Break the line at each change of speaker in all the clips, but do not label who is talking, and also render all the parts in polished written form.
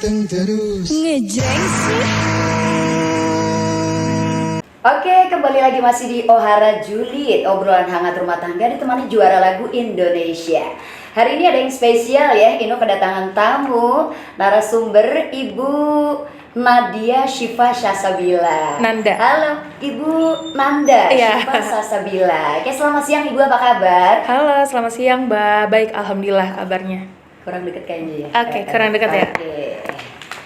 ganteng terus.
Ngejreng sih.
Oke, kembali lagi masih di Ohara Julid, obrolan hangat rumah tangga ditemani juara lagu Indonesia. Hari ini ada yang spesial ya, Ino kedatangan tamu, narasumber Ibu Nadia Syifa Sasabila.
Nanda.
Halo, Ibu Nanda
Iya.
Syifa Sasabila. Oke, selamat siang Ibu, apa kabar?
Halo, selamat siang Mbak. Baik, alhamdulillah kabarnya.
Kurang deket kayaknya ya.
Oke, kurang deket ya.
Oke.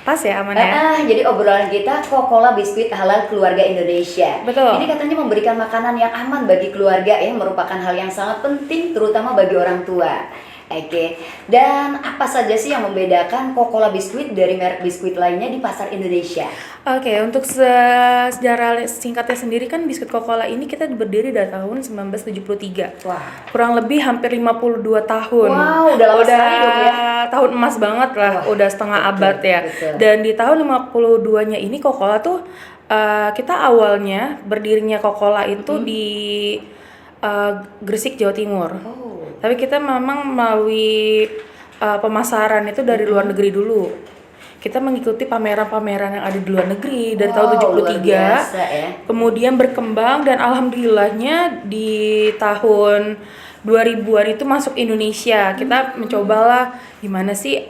Pas ya, aman ya.
Jadi obrolan kita Coca-Cola biskuit halal keluarga Indonesia.
Betul.
Ini katanya memberikan makanan yang aman bagi keluarga ya, merupakan hal yang sangat penting terutama bagi orang tua. Oke. Dan apa saja sih yang membedakan Coca-Cola biskuit dari merek biskuit lainnya di pasar Indonesia?
Oke, untuk sejarah singkatnya sendiri kan biskuit Coca-Cola ini kita berdiri dari tahun 1973.
Wah.
Kurang lebih hampir 52 tahun.
Wow, udah lama sekali dong ya.
Tahun emas banget lah,
Wah,
udah setengah
betul,
abad ya.
betul.
Dan di tahun 52-nya ini Coca-Cola tuh kita awalnya berdirinya Coca-Cola itu di Gresik, Jawa Timur.
Oh.
Tapi kita memang melalui pemasaran itu dari luar negeri dulu. Kita mengikuti pameran-pameran yang ada di luar negeri dari tahun 73.
Luar biasa ya.
Kemudian berkembang dan alhamdulillahnya di tahun 2000-an itu masuk Indonesia. Kita mencobalah gimana sih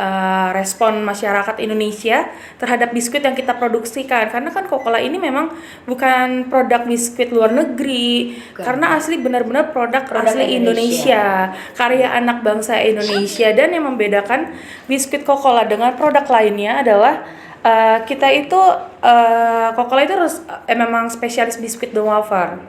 respon masyarakat Indonesia terhadap biskuit yang kita produksikan. Karena kan Coca-Cola ini memang bukan produk biskuit luar negeri.
Bukan.
Karena asli benar-benar produk asli
Indonesia.
Karya anak bangsa Indonesia. Dan yang membedakan biskuit Coca-Cola dengan produk lainnya adalah kita itu Coca-Cola itu memang spesialis biskuit dan wafer.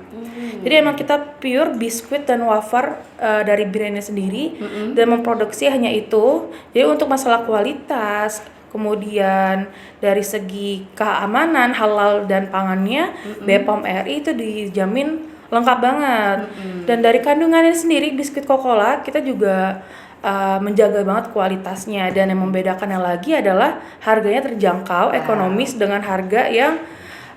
Jadi emang kita pure biskuit dan wafer dari brandnya sendiri dan memproduksi hanya itu. Jadi untuk masalah kualitas, kemudian dari segi keamanan halal dan pangannya, BPOM RI itu dijamin lengkap banget. Dan dari kandungannya sendiri biskuit Coca-Cola kita juga menjaga banget kualitasnya, dan yang membedakannya lagi adalah harganya terjangkau, ekonomis dengan harga yang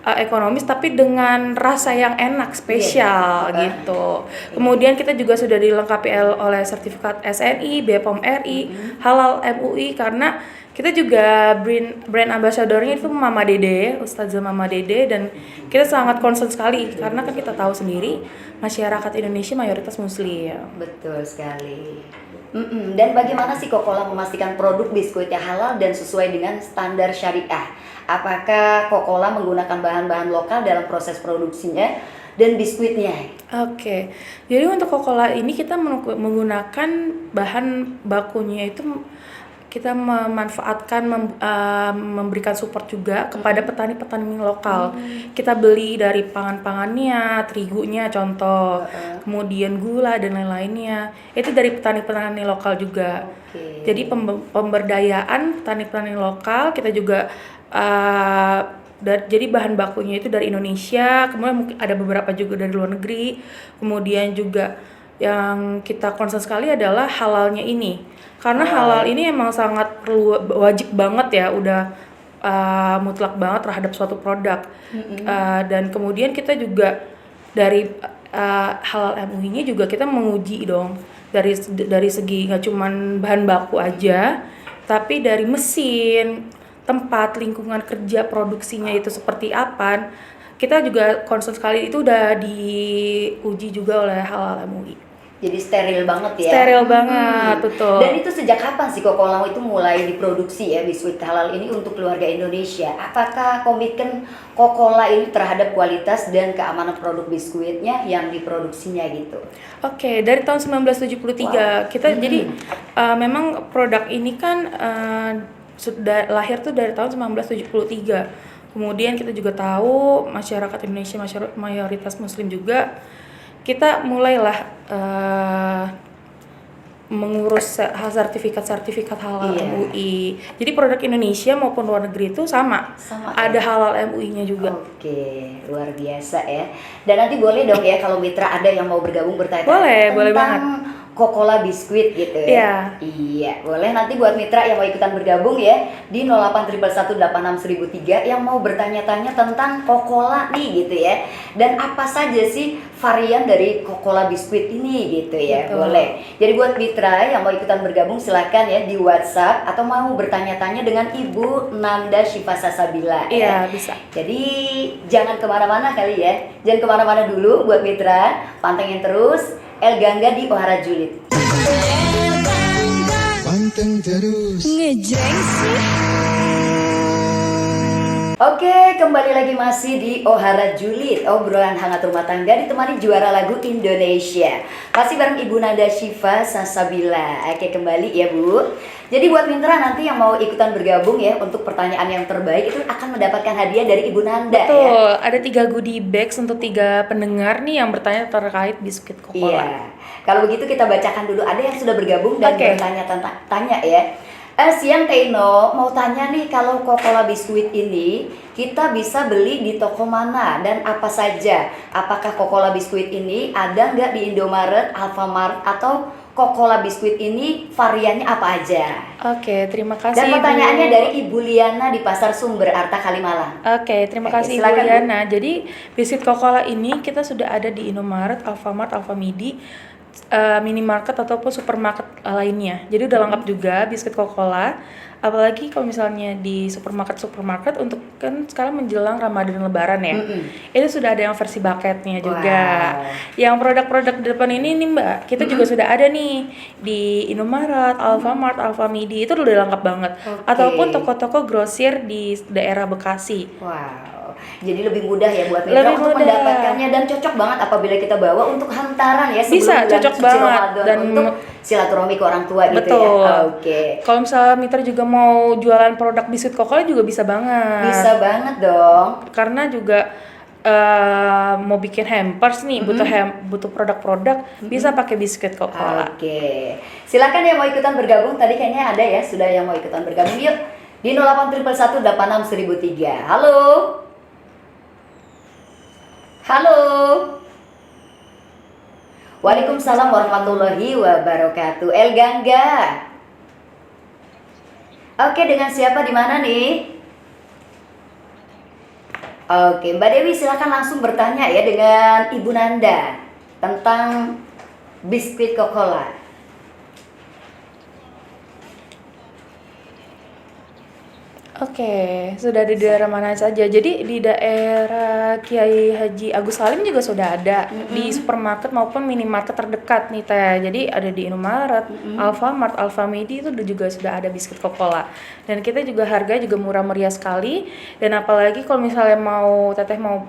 ekonomis tapi dengan rasa yang enak, spesial gitu. Kemudian kita juga sudah dilengkapi oleh sertifikat SNI, BPOM RI, halal MUI, karena kita juga brand ambassadornya itu Mama Dede, Ustazah Mama Dede, dan kita sangat concern sekali karena kan kita tahu sendiri masyarakat Indonesia mayoritas muslim.
Betul sekali. Dan bagaimana sih Coca-Cola memastikan produk biskuitnya halal dan sesuai dengan standar syariah? Apakah Coca-Cola menggunakan bahan-bahan lokal dalam proses produksinya dan biskuitnya?
Oke, jadi untuk Coca-Cola ini kita menggunakan bahan bakunya itu kita memanfaatkan memberikan support juga kepada petani-petani lokal. Kita beli dari pangan-pangannya, terigunya contoh, kemudian gula dan lain-lainnya. Itu dari petani-petani lokal juga. Jadi pemberdayaan petani-petani lokal kita juga jadi bahan bakunya itu dari Indonesia, kemudian mungkin ada beberapa juga dari luar negeri. Kemudian juga yang kita concern sekali adalah halalnya ini, karena halal ini emang sangat wajib banget ya, udah mutlak banget terhadap suatu produk. Dan kemudian kita juga dari halal MUI-nya juga kita menguji dong dari segi nggak cuman bahan baku aja, tapi dari mesin, tempat, lingkungan kerja produksinya itu seperti apa. Kita juga concern sekali, itu udah diuji juga oleh halal MUI.
Jadi steril banget ya.
Steril banget, betul.
Dan itu sejak kapan sih Coca-Cola itu mulai diproduksi ya biskuit halal ini untuk keluarga Indonesia? Apakah komitmen Coca-Cola ini terhadap kualitas dan keamanan produk biskuitnya yang diproduksinya gitu?
Oke, dari tahun 1973 kita jadi memang produk ini kan sudah lahir tuh dari tahun 1973. Kemudian kita juga tahu masyarakat Indonesia mayoritas muslim juga. Kita mulailah mengurus sertifikat halal MUI. Jadi produk Indonesia maupun luar negeri itu sama ada halal MUI-nya juga.
Oke, luar biasa ya. Dan nanti boleh dong ya kalau mitra ada yang mau bergabung bertanya
Boleh
tentang
banget.
Coca-Cola biskuit gitu ya.
Iya.
Iya, boleh nanti buat mitra yang mau ikutan bergabung ya di 0811186003 yang mau bertanya-tanya tentang Coca-Cola nih gitu ya. Dan apa saja sih varian dari Coca-Cola biskuit ini gitu ya.
Betul.
Boleh. Jadi buat mitra yang mau ikutan bergabung silahkan ya di WhatsApp atau mau bertanya-tanya dengan Ibu Nanda Syifa Sasabila ya.
Iya, bisa.
Jadi jangan kemana-mana kali ya. Jangan kemana-mana dulu buat mitra. Pantengin terus El Gangga di Ohara Julid.
Panteng terus.
Ngejreng sih.
Oke, kembali lagi masih di Ohara Julid, obrolan hangat rumah tangga ditemani juara lagu Indonesia. Masih bareng Ibu Nanda Syifa Sasabila. Oke, kembali ya Bu. Jadi buat mitra nanti yang mau ikutan bergabung ya untuk pertanyaan yang terbaik itu akan mendapatkan hadiah dari Ibu Nanda ya.
Betul, ada 3 goodie bags untuk 3 pendengar nih yang bertanya terkait biskuit Coca-Cola.
Iya. Kalau begitu kita bacakan dulu. Ada yang sudah bergabung dan
Oke.
bertanya-tanya ya. Siang Teino mau tanya nih, kalau Coca-Cola biskuit ini kita bisa beli di toko mana dan apa saja? Apakah Coca-Cola biskuit ini ada nggak di Indomaret, Alfamart atau Coca-Cola biskuit ini variannya apa aja?
Oke, terima kasih.
Dan pertanyaannya
Ibu.
dari Ibu Liana di Pasar Sumber Arta Kalimalang.
Oke, terima
Oke,
kasih Ibu
silakan, Bu.
Liana. Jadi biskuit Coca-Cola ini kita sudah ada di Indomaret, Alfamart, Alfamidi, minimarket ataupun supermarket lainnya. Jadi udah lengkap juga biskuit Coca-Cola. Apalagi kalau misalnya di supermarket untuk kan sekarang menjelang Ramadan Lebaran ya. Itu sudah ada yang versi bucketnya juga.
Wow.
Yang produk-produk di depan ini nih Mbak, kita juga sudah ada nih di Indomaret, Alfamart, Alfamidi, itu udah lengkap banget.
Oke.
Ataupun toko-toko grosir di daerah Bekasi.
Wow, jadi lebih mudah ya buat mitra
Lebih
untuk
mudah.
mendapatkannya dan cocok banget apabila kita bawa untuk hantaran ya sebelum
Bisa,
bulan
cocok
suci
banget.
Ramadan
Dan
untuk silaturahmi ke orang tua gitu
betul.
ya. Oke.
Kalau misalnya mitra juga mau jualan produk biskuit Coca-Cola juga bisa banget.
Bisa banget dong.
Karena juga mau bikin hampers nih, butuh produk-produk, bisa pakai biskuit Coca-Cola.
Oke. Silakan yang mau ikutan bergabung. Tadi kayaknya ada ya sudah yang mau ikutan bergabung. Yuk di 0811186003. Halo. Halo. Waalaikumsalam warahmatullahi wabarakatuh. El Gangga. Oke, dengan siapa di mana nih? Oke, Mbak Dewi silakan langsung bertanya ya dengan Ibu Nanda tentang biskuit Coca-Cola.
Oke, sudah ada di daerah mana saja? Jadi di daerah Kiai Haji Agus Salim juga sudah ada di supermarket maupun minimarket terdekat nih Teh. Jadi ada di Indomaret, Alfamart, Alfamidi itu juga sudah ada biskuit Coca-Cola. Dan kita juga harga juga murah meriah sekali. Dan apalagi kalau misalnya Teteh mau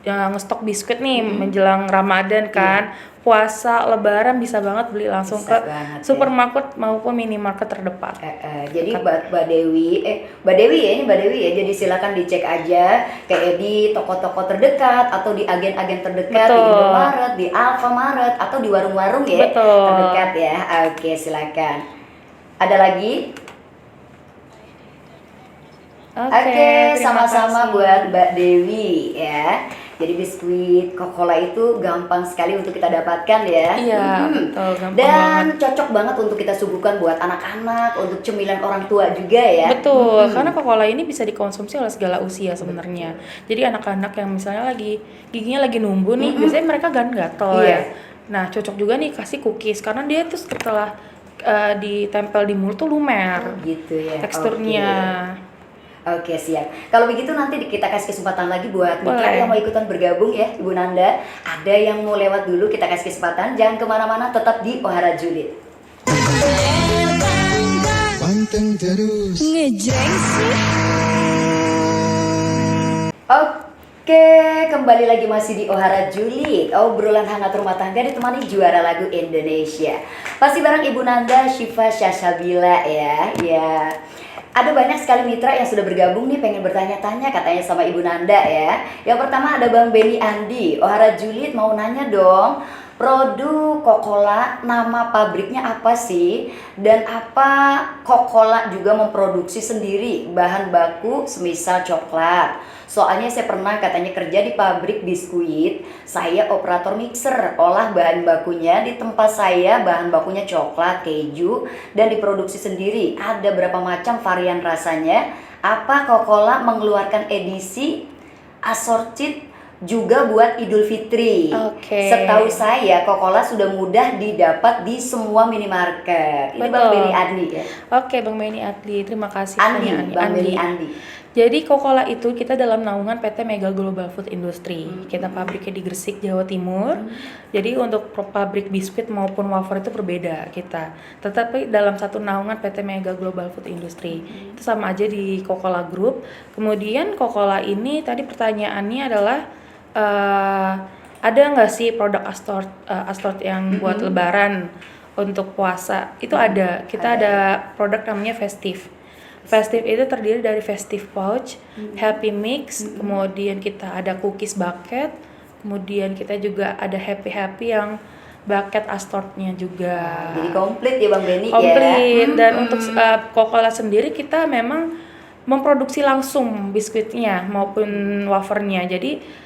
ngestok biskuit nih menjelang Ramadan kan, puasa, Lebaran bisa banget beli langsung
Bisa
ke
banget, ya.
supermarket maupun minimarket terdekat.
Jadi Mbak Dewi, Mbak Dewi ya, ini Mbak Dewi ya. Jadi silakan dicek aja kayak di toko-toko terdekat atau di agen-agen terdekat di
Betul.
Indomaret, di Alfamaret atau di warung-warung ya
Betul.
terdekat ya. Oke, silakan. Ada lagi? Oke,
terima
sama-sama
kasih.
buat Mbak Dewi ya. Jadi biskuit Coca-Cola itu gampang sekali untuk kita dapatkan ya.
Iya, betul, gampang
Dan
banget.
cocok banget untuk kita suguhkan buat anak-anak, untuk cemilan orang tua juga ya.
Betul, karena Coca-Cola ini bisa dikonsumsi oleh segala usia sebenarnya. Jadi anak-anak yang misalnya giginya lagi numbuh nih, biasanya mereka gatel
Iya.
ya. Nah, cocok juga nih kasih cookies karena dia tuh setelah ditempel di mulut tuh lumer
Gitu ya.
teksturnya.
Oke, siap. Kalau begitu nanti kita kasih kesempatan lagi buat mitra
Boleh.
yang mau ikutan bergabung ya, Ibu Nanda. Ada yang mau lewat dulu, kita kasih kesempatan. Jangan kemana-mana, tetap di Ohara Julid.
Panteng terus.
Ngejreng sih.
Oke, kembali lagi masih di Ohara Julid, obrolan hangat rumah tangga ditemani juara lagu Indonesia. Pasti bareng Ibu Nanda Syifa Sasabila ya. Ya. Ada banyak sekali mitra yang sudah bergabung nih pengen bertanya-tanya katanya sama Ibu Nanda ya. Yang pertama ada Bang Benny Andi. Ohara Julid mau nanya dong, produk Coca-Cola, nama pabriknya apa sih? Dan apa Coca-Cola juga memproduksi sendiri bahan baku semisal coklat? Soalnya saya pernah katanya kerja di pabrik biskuit, saya operator mixer, olah bahan bakunya di tempat saya bahan bakunya coklat, keju, dan diproduksi sendiri. Ada berapa macam varian rasanya? Apa Coca-Cola mengeluarkan edisi assorted juga buat Idul Fitri.
Oke.
Setahu saya Coca-Cola sudah mudah didapat di semua minimarket. Ini Bang
Betul.
Beni Andi ya.
Oke, Bang Beni Adli, terima kasih.
Andi,
pertanyaannya.
Bang Beni Andi.
Jadi Coca-Cola itu kita dalam naungan PT Mega Global Food Industry. Kita pabriknya di Gresik, Jawa Timur. Jadi untuk pabrik biskuit maupun wafer itu berbeda kita. Tetapi dalam satu naungan PT Mega Global Food Industry. Itu sama aja di Coca-Cola Group. Kemudian Coca-Cola ini tadi pertanyaannya adalah ada nggak sih produk Astor yang buat Lebaran untuk puasa? Itu ada. Kita ada produk namanya Festive. Festive itu terdiri dari Festive Pouch, Happy Mix, kemudian kita ada Cookies Bucket, kemudian kita juga ada Happy yang bucket assortnya juga.
Jadi komplit ya Bang Beni ya.
Komplit. Dan untuk Coca-Cola sendiri kita memang memproduksi langsung biskuitnya maupun wafernya. Jadi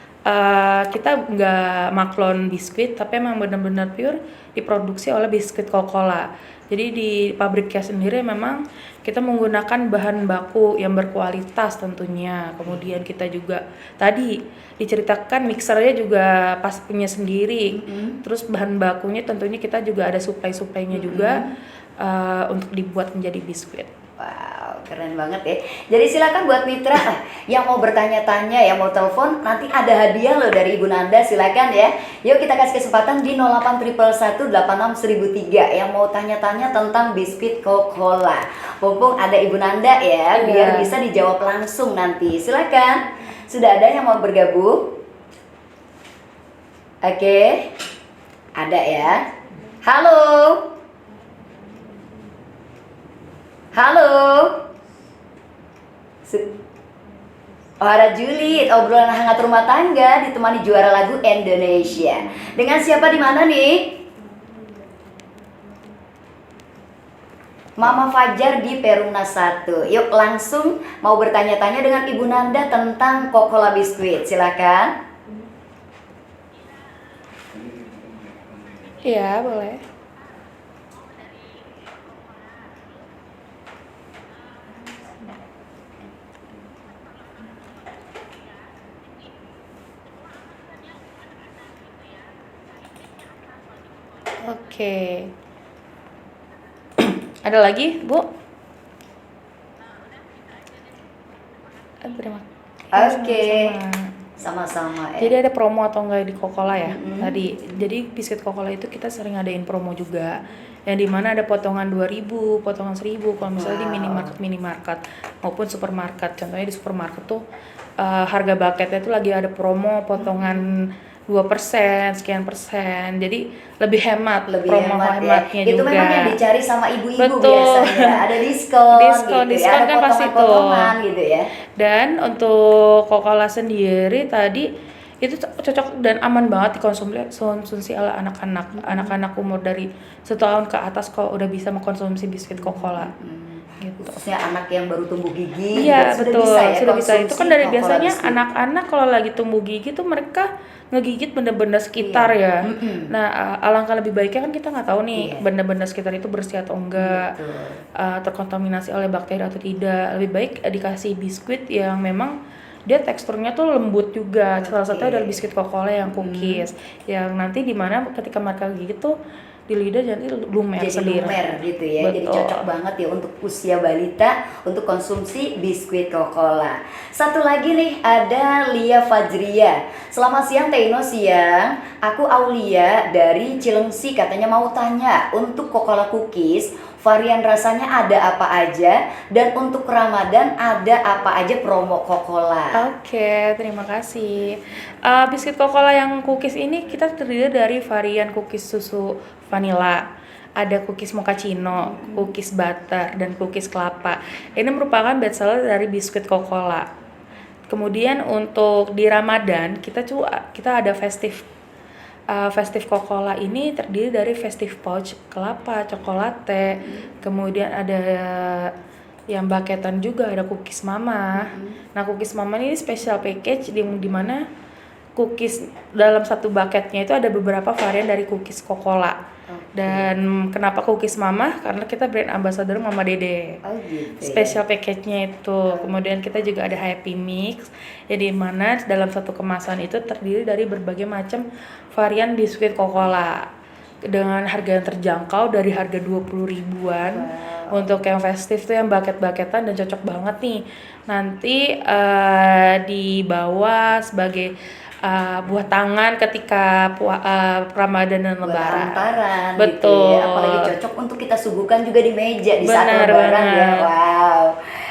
kita nggak maklon biskuit, tapi memang benar-benar pure diproduksi oleh biskuit Coca-Cola. Jadi di pabriknya sendiri memang kita menggunakan bahan baku yang berkualitas tentunya. Kemudian kita juga tadi diceritakan mixernya juga pas punya sendiri. Terus bahan bakunya tentunya kita juga ada supply-supply-nya juga untuk dibuat menjadi biskuit.
Wow, keren banget ya. Jadi silakan buat mitra yang mau bertanya-tanya, yang mau telepon, nanti ada hadiah loh dari Ibu Nanda, silakan ya. Yuk kita kasih kesempatan di 08111 yang mau tanya-tanya tentang biskuit Coca-Cola. Mumpung ada Ibu Nanda ya, biar bisa dijawab langsung nanti. Silakan. Sudah ada yang mau bergabung? Oke. Ada ya. Halo. Halo. Ohara Julid, obrolan hangat rumah tangga ditemani juara lagu Indonesia. Dengan siapa di mana nih? Mama Fajar di Perumnas 1. Yuk langsung mau bertanya-tanya dengan Ibu Nanda tentang Coca-Cola biskuit. Silakan.
Iya, boleh. Oke. Ada lagi, Bu? Terima kasih.
Oke.
Sama-sama.
Sama-sama ya.
Jadi ada promo atau enggak di Coca-Cola ya? Tadi. Jadi biskuit Coca-Cola itu kita sering adain promo juga. Yang dimana ada potongan 2.000, potongan 1.000 kalau misalnya di minimarket maupun supermarket. Contohnya di supermarket tuh harga bucketnya tuh lagi ada promo potongan 2%, sekian persen. Jadi lebih hemat, promo hematnya
ya. Itu
juga.
memang yang dicari sama ibu-ibu
Betul.
biasanya. Ada diskon gitu
Diskon
ya. Ada
kan pasti tuh.
potongan-potongan gitu ya.
Dan untuk Coca-Cola sendiri tadi itu cocok dan aman banget dikonsumsi oleh anak-anak. Anak-anak umur dari 1 tahun ke atas kalau udah bisa mengkonsumsi biskuit Coca-Cola. Gitu.
Khususnya anak yang baru tumbuh gigi
Iya,
juga
betul. Sudah bisa. Itu kan dari
Coca-Cola
biasanya
biskuit.
anak-anak kalau lagi tumbuh gigi tuh mereka ngegigit benda-benda sekitar ya. Nah, alangkah lebih baiknya kan kita nggak tahu nih benda-benda sekitar itu bersih atau enggak, terkontaminasi oleh bakteri atau tidak. Lebih baik dikasih biskuit yang memang dia teksturnya tuh lembut juga. Salah satunya adalah biskuit Coca-Cola yang cookies, yang nanti dimana ketika mereka gigit tuh di lidah jadi lumer
jadi
sendiri.
lumer gitu ya. Jadi
Betul.
cocok banget ya untuk usia balita untuk konsumsi biskuit Coca-Cola. Satu lagi nih ada Lia Fajria. Selamat siang Teh Ino, siang. Aku Aulia dari Cilengsi, katanya mau tanya untuk Coca-Cola cookies varian rasanya ada apa aja, dan untuk Ramadan ada apa aja promo Coca-Cola.
Oke, terima kasih. Biskuit Coca-Cola yang cookies ini kita terdiri dari varian cookies susu vanilla, ada cookies mochaccino, cookies butter, dan cookies kelapa. Ini merupakan bestseller dari biskuit Coca-Cola. Kemudian untuk di Ramadan kita ada festive Festive Coca-Cola ini terdiri dari Festive Pouch, kelapa, coklat, kemudian ada yang bucketan juga, ada cookies mama. Nah, cookies mama ini special package di mana cookies dalam satu bucketnya itu ada beberapa varian dari cookies Coca-Cola. Dan kenapa cookies mama? Karena kita brand ambassador Mama Dede.
Oh gitu.
Special package-nya itu. Kemudian kita juga ada Happy Mix, jadi mana dalam satu kemasan itu terdiri dari berbagai macam varian biskuit Coca-Cola dengan harga yang terjangkau dari harga 20 ribuan. Untuk yang festive tuh yang bucket-bucketan dan cocok banget nih. Nanti dibawa sebagai buah tangan ketika Ramadan dan
Buat
Lebaran.
hantaran
Betul.
gitu ya. Apalagi cocok untuk kita suguhkan juga di meja di saat
Benar
Lebaran ya.
banget.
Wow.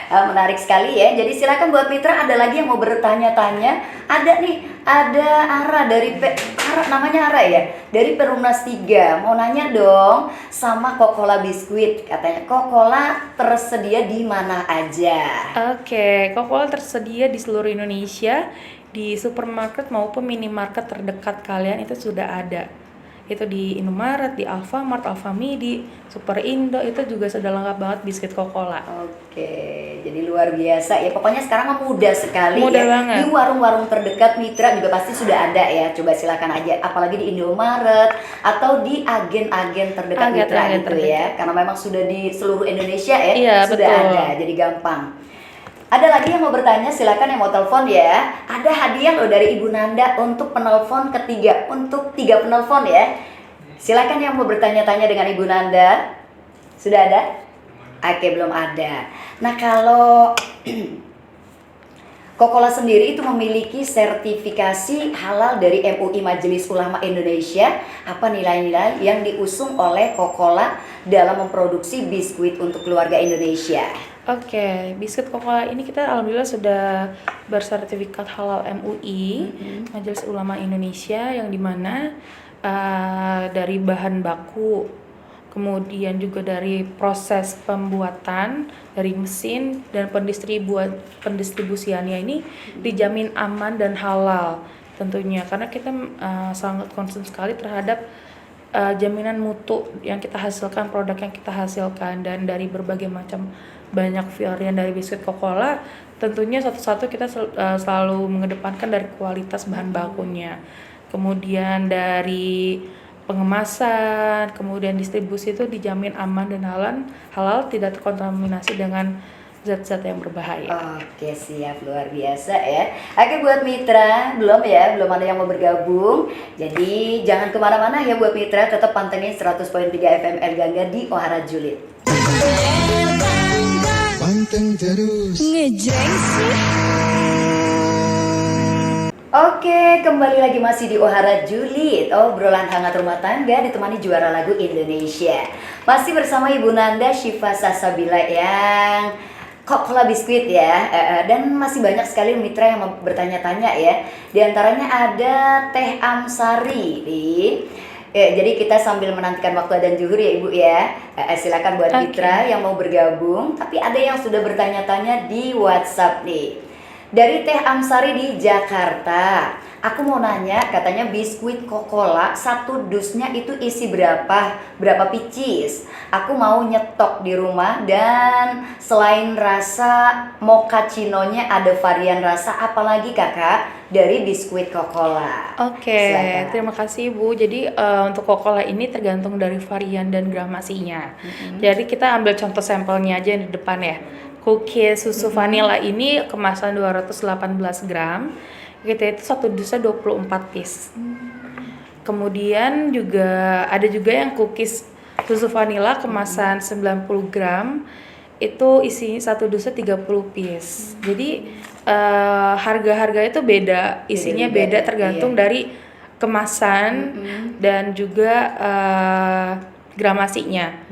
Menarik sekali ya. Jadi silakan buat mitra, ada lagi yang mau bertanya-tanya. Ada nih, ada Ara dari namanya Ara ya, dari Perumnas 3. Mau nanya dong sama Coca-Cola biskuit. Katanya Coca-Cola tersedia di mana aja?
Oke, Coca-Cola tersedia di seluruh Indonesia, di supermarket maupun minimarket terdekat kalian itu sudah ada. Itu di Indomaret, di Alfamart, Alfamidi, Super Indo, itu juga sudah lengkap banget biskuit Coca-Cola.
Oke, jadi luar biasa ya. Pokoknya sekarang mah mudah sekali
Mudah
ya.
banget.
Di warung-warung terdekat mitra juga pasti sudah ada ya. Coba silakan aja, apalagi di Indomaret atau di agen-agen terdekat mitra
Agen-agen
gitu ya. Karena memang sudah di seluruh Indonesia ya,
Iya,
sudah
betul.
ada. Jadi gampang. Ada lagi yang mau bertanya, silakan yang mau telepon ya. Ada hadiah loh dari Ibu Nanda untuk penelpon ketiga, untuk 3 penelpon ya. Silakan yang mau bertanya-tanya dengan Ibu Nanda. Sudah ada? Oke, belum ada. Nah, kalau Coca-Cola sendiri itu memiliki sertifikasi halal dari MUI Majelis Ulama Indonesia. Apa nilai-nilai yang diusung oleh Coca-Cola dalam memproduksi biskuit untuk keluarga Indonesia?
Oke, biskuit Coca-Cola ini kita alhamdulillah sudah bersertifikat halal MUI, Majelis Ulama Indonesia, yang dimana dari bahan baku, kemudian juga dari proses pembuatan, dari mesin dan pendistribusiannya ini dijamin aman dan halal tentunya, karena kita sangat concern sekali terhadap jaminan mutu yang kita hasilkan, produk yang kita hasilkan. Dan dari berbagai macam banyak varian dari biskuit Coca-Cola, tentunya satu-satu kita selalu mengedepankan dari kualitas bahan bakunya, kemudian dari pengemasan, kemudian distribusi itu dijamin aman dan halal, tidak terkontaminasi dengan zat-zat yang berbahaya.
Oke, siap, luar biasa ya. Oke, buat mitra belum ada yang mau bergabung. Jadi jangan kemana-mana ya buat mitra, tetap pantengin 100.3 FM El Gangga di Ohara Julid.
Panteng terus.
Ngejreng sih.
Oke, kembali lagi masih di Ohara Julid, obrolan hangat rumah tangga ditemani juara lagu Indonesia. Masih bersama Ibu Nanda Syifa Sasabila yang Coca-Cola biskuit ya. Dan masih banyak sekali mitra yang bertanya-tanya ya. Di antaranya ada Teh Amsari nih. Jadi kita sambil menantikan waktu adzan zuhur ya Ibu ya. Silakan buat mitra yang mau bergabung. Tapi ada yang sudah bertanya-tanya di WhatsApp nih. Dari Teh Amsari di Jakarta. Aku mau nanya, katanya biskuit Coca-Cola satu dusnya itu isi berapa pieces? Aku mau nyetok di rumah, dan selain rasa mochaccino-nya ada varian rasa apalagi kakak dari biskuit Coca-Cola?
Oke,
Silakan.
terima kasih Bu. Jadi untuk Coca-Cola ini tergantung dari varian dan gramasinya. Jadi kita ambil contoh sampelnya aja yang di depan ya. Cookies susu vanilla ini kemasan 218 gram. Gitu, itu satu dusnya 24 piece. Kemudian juga ada juga yang cookies susu vanilla kemasan 90 gram. Itu isinya satu dusnya 30 piece. Jadi harga-harga itu beda, isinya
Beda-beda,
beda tergantung
iya.
dari kemasan dan juga gramasinya.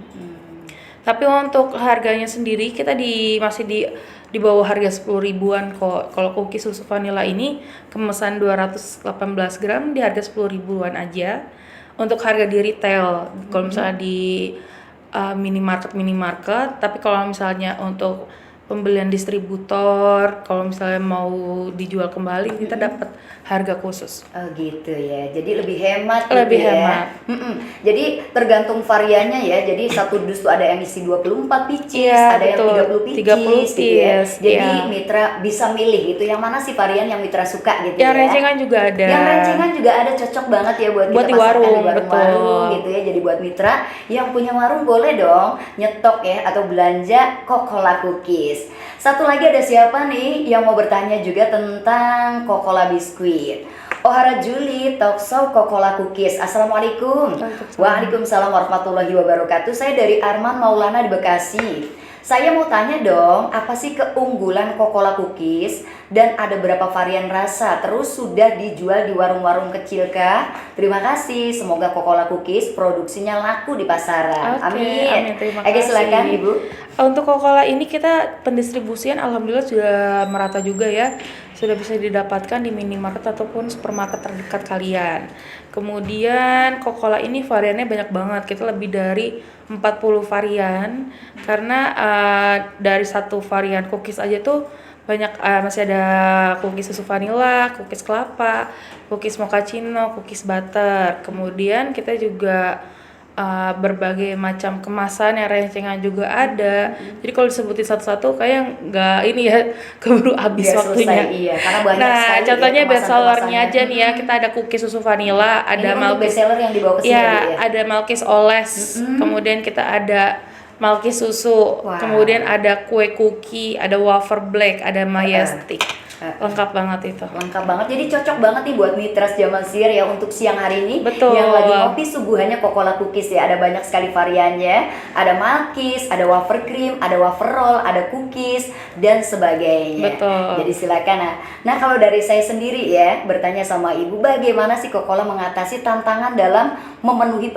Tapi untuk harganya sendiri kita masih di bawah harga 10 ribuan kok. Kalau cookies susu vanilla ini kemasan 218 gram di harga 10 ribuan aja. Untuk harga di retail, kalau misalnya di minimarket, tapi kalau misalnya untuk pembelian distributor. Kalau misalnya mau dijual kembali, kita dapat harga khusus.
Oh gitu ya, jadi lebih hemat
Lebih
gitu ya.
hemat.
Jadi tergantung variannya ya, jadi satu dus tuh ada yang isi 24 pieces,
Iya,
ada
betul.
yang 30 pieces
30
gitu ya.
piece,
Jadi
iya.
mitra bisa milih gitu, yang mana sih varian yang mitra suka gitu
Yang
ya.
rencengan juga ada.
Yang rencengan juga ada, cocok banget ya buat
Buat
kita
di
pasarkan
warung,
di warung-warung
betul.
gitu ya. Jadi buat mitra yang punya warung boleh dong nyetok ya atau belanja Coca-Cola Cookies. Satu lagi ada siapa nih yang mau bertanya juga tentang Coca-Cola biskuit? Ohara Juli, Talkshow Coca-Cola Cookies. Assalamualaikum. Waalaikumsalam warahmatullahi wabarakatuh. Saya dari Arman Maulana di Bekasi. Saya mau tanya dong, apa sih keunggulan Coca-Cola Cookies dan ada berapa varian rasa? Terus sudah dijual di warung-warung kecil kah? Terima kasih. Semoga Coca-Cola Cookies produksinya laku di pasaran.
Oke,
Amin.
amin. Terima
Oke,
kasih.
silakan Ibu.
Untuk Coca-Cola ini kita pendistribusian alhamdulillah sudah merata juga ya. Sudah bisa didapatkan di minimarket ataupun supermarket terdekat kalian. Kemudian Coca-Cola ini variannya banyak banget. Kita lebih dari 40 varian karena dari satu varian cookies aja tuh banyak, masih ada cookies susu vanilla, cookies kelapa, cookies mochaccino, cookies butter. Kemudian kita juga berbagai macam kemasan yang rencengan juga ada. Jadi kalau disebutin satu-satu kayak nggak ini ya, keburu habis
Biar
waktunya.
selesai, iya, karena banyak
Nah,
sekali
contohnya
ya
best sellernya
kemasan-kemasannya.
aja nih ya, kita ada cookies susu vanilla,
Ini
ada
untuk
Malkis,
bestseller yang dibawa ke sini
ya,
ya, Bu, ya?
ada Malkis Oles, kemudian kita ada Malkis susu,
Wow.
kemudian ada kue cookie, ada wafer black, ada Maya stick. Lengkap banget itu.
Lengkap banget, jadi cocok banget nih buat mitras zaman sihir ya untuk siang hari ini.
Betul.
Yang lagi ngopi suguhannya Coca-Cola Cookies ya, ada banyak sekali variannya. Ada Malkis, ada wafer cream, ada wafer roll, ada cookies dan sebagainya.
Betul.
Jadi silakan. Nah kalau dari saya sendiri ya bertanya sama Ibu, bagaimana sih Coca-Cola mengatasi tantangan dalam memenuhi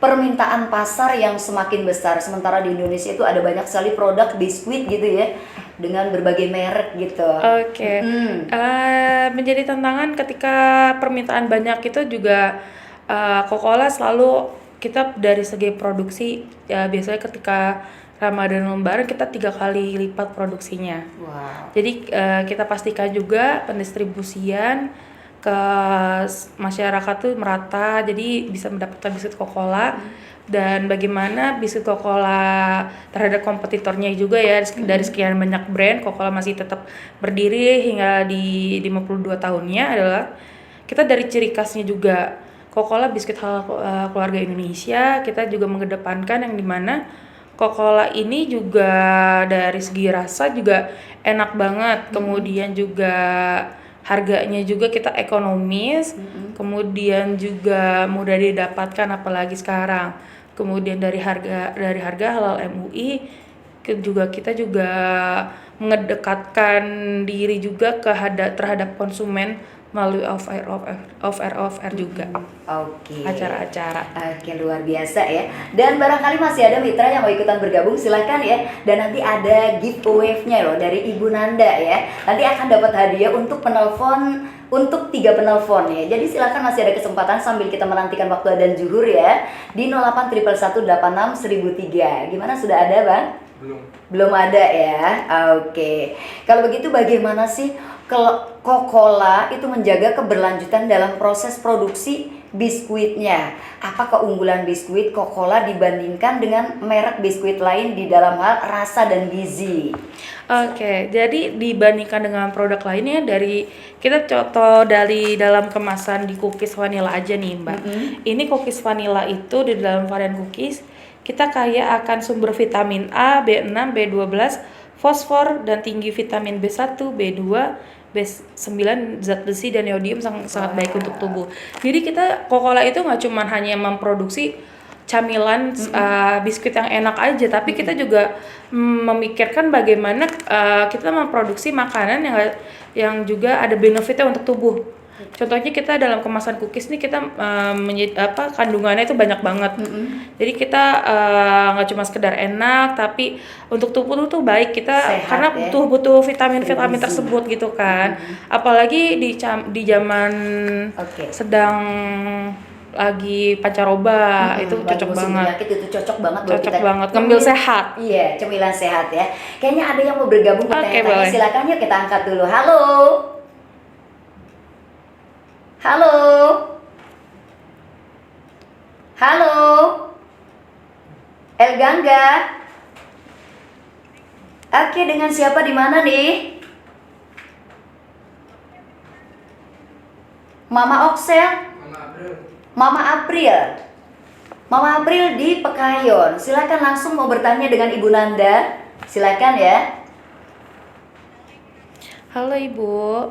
permintaan pasar yang semakin besar, sementara di Indonesia itu ada banyak sekali produk biskuit gitu ya dengan berbagai merek gitu.
Oke. Menjadi tantangan ketika permintaan banyak itu juga, Coca-Cola selalu kita dari segi produksi ya biasanya ketika Ramadan Lebaran kita 3 kali lipat produksinya.
Wow.
Jadi kita pastikan juga pendistribusian ke masyarakat tuh merata, jadi bisa mendapatkan biskuit Coca-Cola. Dan bagaimana biskuit Coca-Cola terhadap kompetitornya juga ya, dari sekian banyak brand, Coca-Cola masih tetap berdiri hingga di 52 tahunnya adalah kita dari ciri khasnya juga. Coca-Cola biskuit halal keluarga Indonesia, kita juga mengedepankan yang dimana Coca-Cola ini juga dari segi rasa juga enak banget, kemudian juga harganya juga kita ekonomis, kemudian juga mudah didapatkan apalagi sekarang. Kemudian dari harga halal MUI kita juga mengedekatkan diri juga terhadap konsumen melalui off-air juga.
Oke.
Acara-acara.
Oke, luar biasa ya. Dan barangkali masih ada mitra yang mau ikutan bergabung, silahkan ya. Dan nanti ada giveaway-nya loh dari Ibu Nanda ya. Nanti akan dapat hadiah untuk penelpon, untuk 3 penelpon ya. Jadi silahkan, masih ada kesempatan sambil kita menantikan waktu adzan zuhur ya. Di 0811861003. Gimana, sudah ada Bang? Belum ada ya. Oke. Kalau begitu bagaimana sih Coca-Cola itu menjaga keberlanjutan dalam proses produksi biskuitnya? Apa keunggulan biskuit Coca-Cola dibandingkan dengan merek biskuit lain di dalam hal rasa dan gizi?
Oke, jadi dibandingkan dengan produk lainnya, dari kita contoh dari dalam kemasan di cookies vanilla aja nih Mbak. Ini cookies vanilla itu di dalam varian cookies kita kaya akan sumber vitamin A, B6, B12, fosfor, dan tinggi vitamin B1, B2, B9, zat besi, dan iodium sangat baik untuk tubuh. Jadi kita Coca-Cola itu nggak cuma hanya memproduksi camilan biskuit yang enak aja, tapi kita juga memikirkan bagaimana kita memproduksi makanan yang juga ada benefitnya untuk tubuh. Contohnya kita dalam kemasan cookies nih kita kandungannya itu banyak banget. Jadi kita nggak cuma sekedar enak, tapi untuk tubuh tuh baik kita.
Sehat,
karena
ya?
butuh vitamin tersebut gitu kan. Apalagi di zaman
Oke.
sedang lagi pancaroba, itu
Lagi
cocok
musim
banget.
penyakit itu cocok banget buat
Cocok
kita.
banget, ngembil
Cemilan-
sehat.
Iya, cemilan sehat ya. Kayaknya ada yang mau bergabung
Oke,
bertanya-tanya.
boleh.
Silakan yuk kita angkat dulu. Halo. Halo. Halo. El Gangga. Oke, dengan siapa di mana nih? Mama Oksel. Mama April. Mama April di Pekayon. Silakan langsung mau bertanya dengan Ibu Nanda. Silakan ya.
Halo Ibu.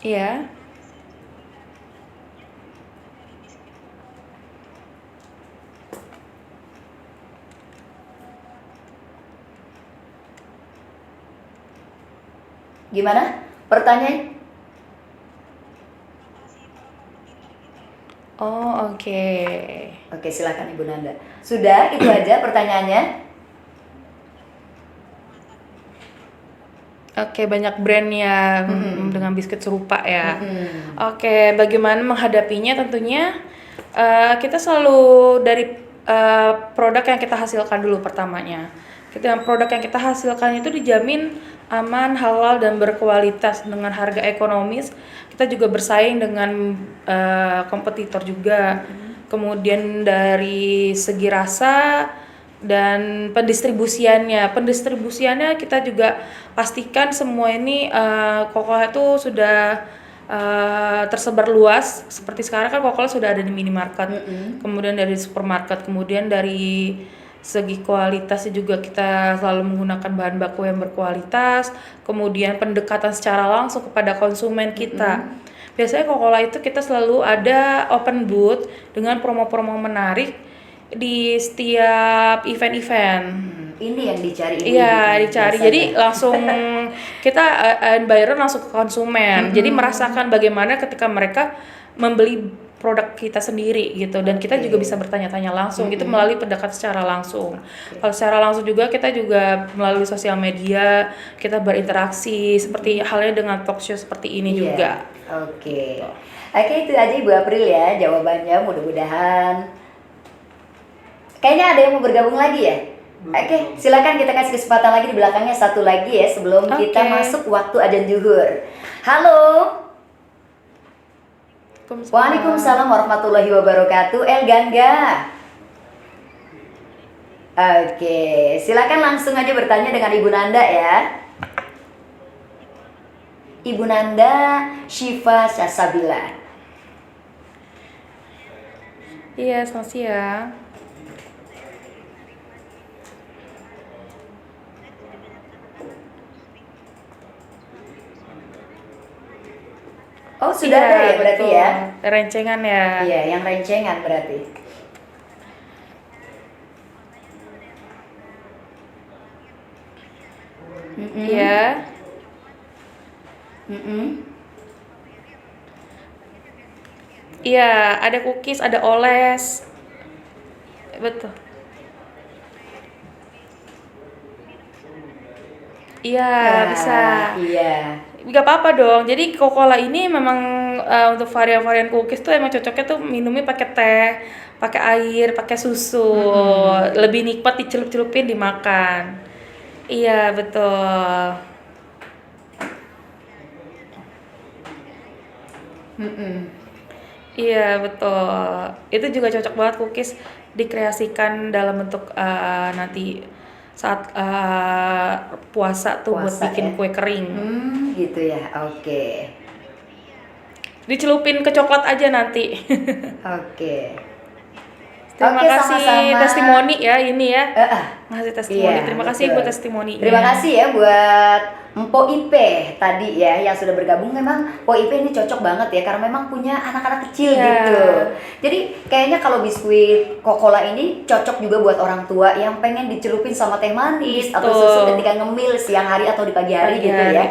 Iya.
Gimana? Pertanyaan?
Oh, oke.
Oke, silakan Ibu Nanda. Sudah, itu aja pertanyaannya.
Oke, banyak brand ya dengan biskuit serupa ya.
Mm-mm.
Oke, bagaimana menghadapinya? Tentunya kita selalu dari produk yang kita hasilkan dulu pertamanya. Produk yang kita hasilkan itu dijamin aman, halal dan berkualitas dengan harga ekonomis. Kita juga bersaing dengan kompetitor juga. Kemudian dari segi rasa dan pendistribusiannya kita juga pastikan semua ini Coca-Cola itu sudah tersebar luas. Seperti sekarang kan Coca-Cola sudah ada di minimarket, kemudian dari supermarket, kemudian dari segi kualitasnya juga kita selalu menggunakan bahan baku yang berkualitas, kemudian pendekatan secara langsung kepada konsumen kita. Biasanya Coca-Cola itu kita selalu ada open booth dengan promo-promo menarik di setiap event-event.
Ini yang dicari.
Iya, dicari. Jadi langsung kita buyer langsung ke konsumen. Jadi merasakan bagaimana ketika mereka membeli produk kita sendiri gitu, dan kita juga bisa bertanya-tanya langsung gitu melalui pendekatan secara langsung. Kalau secara langsung juga kita juga melalui sosial media kita berinteraksi seperti halnya dengan talk show seperti ini juga.
Oke. Oke, itu aja Ibu April ya jawabannya, mudah-mudahan. Kayaknya ada yang mau bergabung lagi ya? Oke, silakan kita kasih kesempatan lagi di belakangnya satu lagi ya sebelum kita masuk waktu adzan zuhur. Halo. Waalaikumsalam warahmatullahi wabarakatuh. El Gangga. Oke, silakan langsung aja bertanya dengan Ibu Nanda ya. Ibu Nanda Syifa Sasabila.
Iya, selamat siang.
Oh, sudah ada ya berarti
betul.
ya?
Rencengan ya.
Iya, yang rencengan berarti.
Iya. Iya, ada cookies, ada oles. Betul. Iya, bisa.
Iya.
Gak apa-apa dong. Jadi Coca-Cola ini memang untuk varian-varian cookies tuh emang cocoknya tuh minumnya pakai teh, pakai air, pakai susu. Lebih nikmat dicelup-celupin dimakan. Iya, betul. Iya, betul. Itu juga cocok banget cookies dikreasikan dalam bentuk nanti saat puasa tuh buat
Puasa,
bikin
ya?
kue kering.
Gitu ya. Oke.
Dicelupin ke coklat aja nanti.
Oke.
Terima
Oke,
kasih
sama-sama.
testimoni ya ini ya. Ngasih testimoni.
Iya,
Terima kasih
betul.
buat testimoninya.
Terima kasih ya buat Mpo Ipe tadi ya yang sudah bergabung. Memang Mpo Ipe ini cocok banget ya karena memang punya anak-anak kecil
Iya.
gitu. Jadi kayaknya kalau biskuit Coca-Cola ini cocok juga buat orang tua yang pengen dicelupin sama teh manis atau
Betul.
susu ketika ngemil siang hari atau di pagi hari
Pagi
gitu
hari.
ya.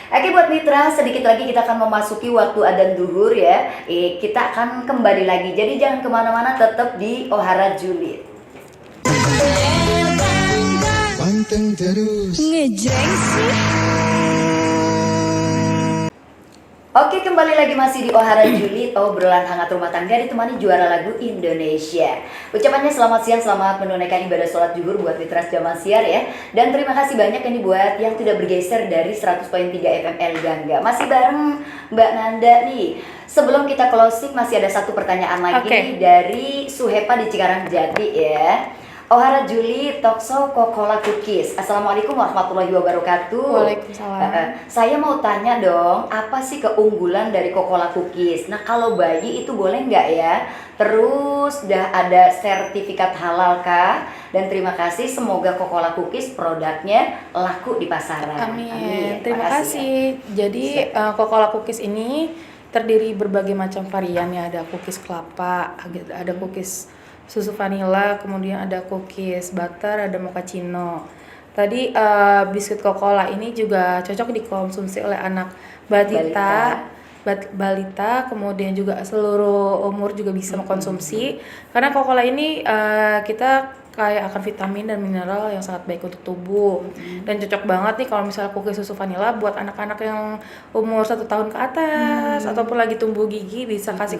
Oke, buat mitra, sedikit lagi kita akan memasuki waktu adzan zuhur ya. Kita akan kembali lagi. Jadi jangan kemana-mana, tetap di Ohara Julid.
Panteng terus.
Ngejreng sih.
Oke, kembali lagi masih di Ohara Julid, obrolan hangat rumah tangga ditemani juara lagu Indonesia. Ucapannya selamat siang, selamat menunaikan ibadah sholat zuhur buat Mitra Jamal Siar ya. Dan terima kasih banyak ini buat yang tidak bergeser dari 100.3 FM El Gangga. Masih bareng Mbak Nanda nih. Sebelum kita closing masih ada satu pertanyaan lagi nih dari Suhepa di Cikarang Jati ya. Ohara Julid, Talkshow Coca-Cola Cookies. Assalamualaikum warahmatullahi wabarakatuh.
Waalaikumsalam.
Saya mau tanya dong, apa sih keunggulan dari Coca-Cola Cookies? Nah, kalau bayi itu boleh nggak ya? Terus udah ada sertifikat halal kah? Dan terima kasih, semoga Coca-Cola Cookies produknya laku di pasaran.
Amin. Terima kasih. Jadi Coca-Cola Cookies ini terdiri berbagai macam varian ya. Ada cookies kelapa, ada cookies susu vanilla, kemudian ada cookies butter, ada mochaccino. Tadi biskuit Coca-Cola ini juga cocok dikonsumsi oleh anak balita, kemudian juga seluruh umur juga bisa mengkonsumsi. Karena Coca-Cola ini kita kayak akan vitamin dan mineral yang sangat baik untuk tubuh. Dan cocok banget nih kalau misalnya cookies susu vanilla buat anak-anak yang umur 1 tahun ke atas ataupun lagi tumbuh gigi, bisa kasih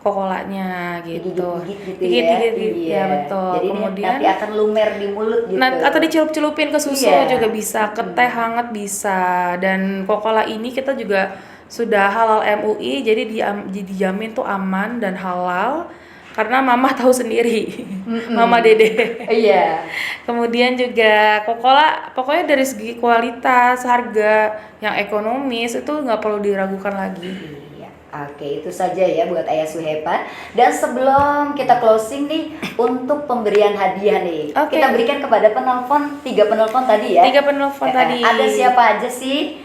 Coca-Colanya gitu.
Gigit-gigit
ya betul.
Jadi
kemudian
nanti akan lumer di mulut gitu.
atau dicelup-celupin ke susu
Iya.
juga bisa, ke teh hangat bisa. Dan Coca-Cola ini kita juga sudah halal MUI, jadi dijamin tuh aman dan halal karena mama tahu sendiri. Mama Dede.
Iya.
Kemudian juga Coca-Cola pokoknya dari segi kualitas, harga yang ekonomis itu nggak perlu diragukan lagi.
Oke, itu saja ya buat Ayah Suhepa. Dan sebelum kita closing nih, untuk pemberian hadiah nih,
Oke.
kita berikan kepada penelpon, 3 penelpon tadi ya.
3 penelpon tadi.
Ada siapa aja sih?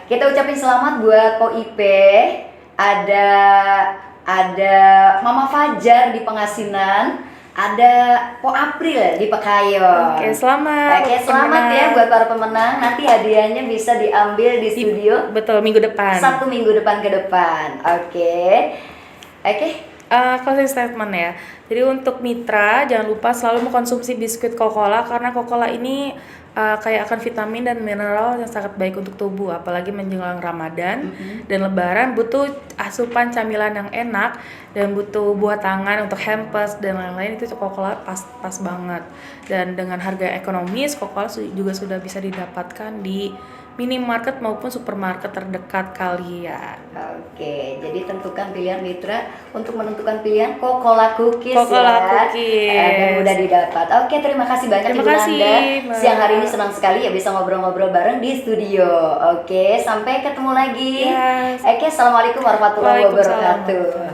Kita ucapin selamat buat Po Ipe, ada Mama Fajar di Pengasinan, ada Po April di Pekayon.
Oke, selamat.
Oke, selamat ya buat para pemenang. Nanti hadiahnya bisa diambil di studio.
Betul, minggu depan.
1 minggu depan ke depan. Oke.
Closing statement ya. Jadi untuk mitra jangan lupa selalu mengkonsumsi biskuit Coca-Cola karena Coca-Cola ini kaya akan vitamin dan mineral yang sangat baik untuk tubuh, apalagi menjelang Ramadan dan Lebaran butuh asupan camilan yang enak dan butuh buah tangan untuk hampers dan lain-lain, itu Coca-Cola pas banget. Dan dengan harga ekonomis Coca-Cola juga sudah bisa didapatkan di minimarket maupun supermarket terdekat kalian.
Oke, jadi tentukan pilihan mitra untuk menentukan pilihan Coca-Cola Cookies
Coca-Cola
ya.
Cookies.
Dan mudah didapat. Oke, terima kasih banyak
Terima
Ibu
kasih,
Nanda.
Mbak.
Siang hari ini senang sekali ya bisa ngobrol-ngobrol bareng di studio. Oke, sampai ketemu lagi.
Yes.
Oke, assalamualaikum warahmatullahi
Waalaikumsalam.
wabarakatuh.